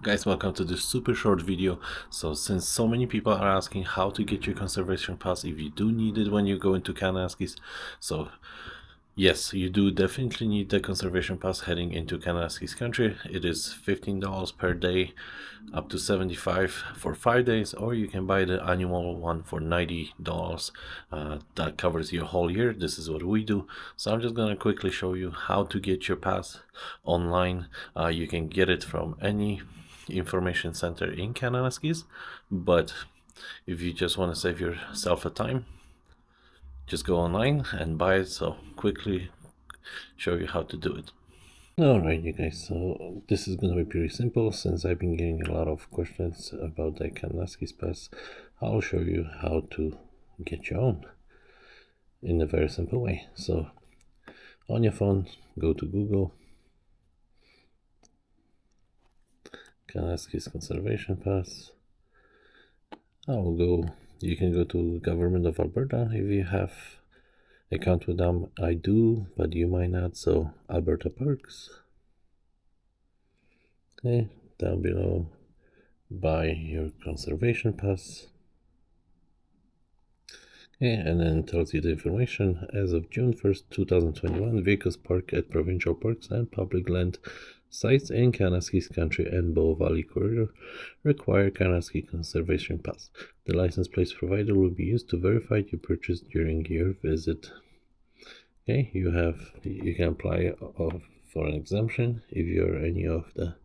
Guys, welcome to this super short video. So since so many people are asking how to get your conservation pass if you do need it when you go into Kananaskis, so yes, you do definitely need the conservation pass heading into Kananaskis country. It is $15 per day, up to $75 for 5 days, or you can buy the annual one for $90. That covers your whole year. This is what we do. So I'm just gonna quickly show you how to get your pass online. You can get it from any information center in Kananaskis, but if you just want to save yourself a time, just go online and buy it. So quickly show you how to do it. Alright, you guys, so this is going to be pretty simple. Since I've been getting a lot of questions about the Kananaskis Pass, I'll show you how to get your own in a very simple way. So on your phone, go to Google, Kananaskis Conservation Pass. You can go to Government of Alberta if you have account with them. I do, but you might not. So Alberta Parks. Okay, down below, buy your conservation pass. Okay, and then it tells you the information. As of June 1st, 2021, vehicles parked at provincial parks and public land sites in Kananaskis Country and Bow Valley Corridor require Kananaskis Conservation Pass. The license plate provided will be used to verify your purchase during your visit. Okay, you can apply for an exemption if you're any of the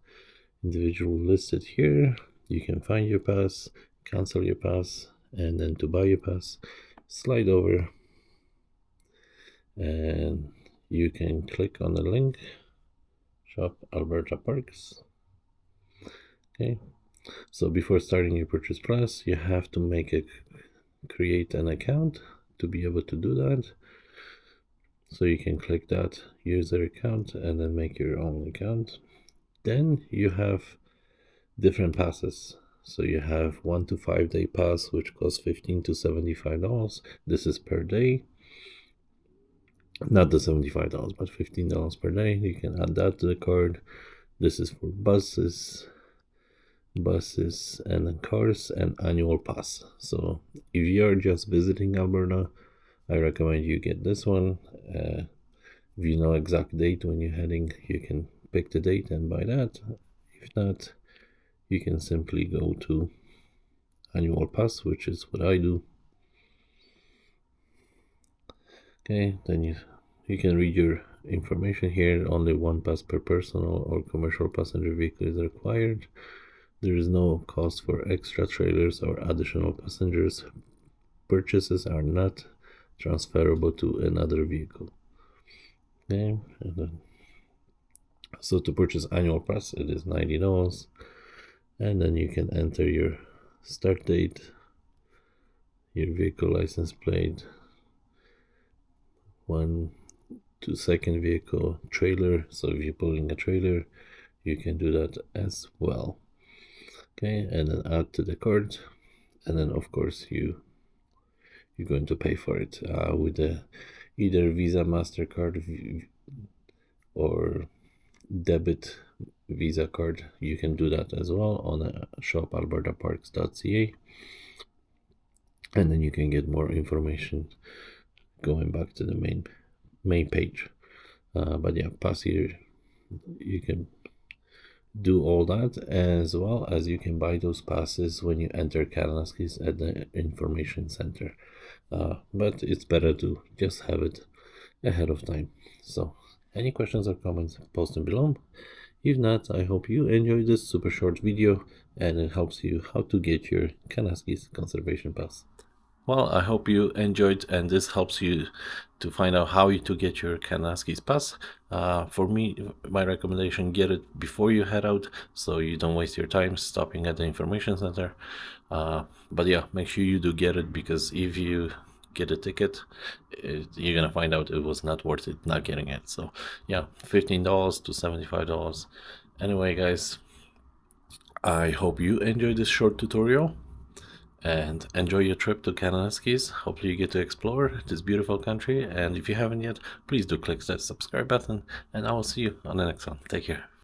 individual listed here. You can find your pass, cancel your pass, and then to buy your pass, slide over and you can click on the link, shop Alberta Parks. Okay, so before starting your purchase process, you have to create an account to be able to do that. So you can click that user account and then make your own account. Then you have different passes. So you have 1 to 5 day pass, which costs $15 to $75. This is per day. Not the $75, but $15 per day. You can add that to the card. This is for buses and then cars and annual pass. So if you're just visiting Alberta, I recommend you get this one. If you know exact date when you're heading, you can pick the date and buy that. If not, you can simply go to annual pass, which is what I do. Okay, then you can read your information here. Only one pass per personal or commercial passenger vehicle is required. There is no cost for extra trailers or additional passengers. Purchases are not transferable to another vehicle. Okay, so to purchase annual pass, it is $90, and then you can enter your start date, your vehicle license plate, 1 to second vehicle, trailer. So if you're pulling a trailer, you can do that as well. Okay, and then add to the cart, and then of course you're going to pay for it with either Visa, MasterCard, or debit Visa card. You can do that as well on shopalbertaparks.ca, and then you can get more information going back to the main page. But yeah, pass here, you can do all that, as well as you can buy those passes when you enter Kananaskis at the information center. But it's better to just have it ahead of time. So any questions or comments, post them below. If not, I hope you enjoyed this super short video and it helps you how to get your Kananaskis Conservation Pass. Well, I hope you enjoyed, and this helps you to find out how to get your Kananaskis Pass. For me, my recommendation, get it before you head out so you don't waste your time stopping at the information center. But yeah, make sure you do get it, because if you get a ticket, you're gonna find out it was not worth it not getting it. So yeah, $15 to $75. Anyway, guys, I hope you enjoyed this short tutorial and enjoy your trip to Kananaskis. Hopefully you get to explore this beautiful country, and if you haven't yet, please do click that subscribe button, and I will see you on the next one. Take care.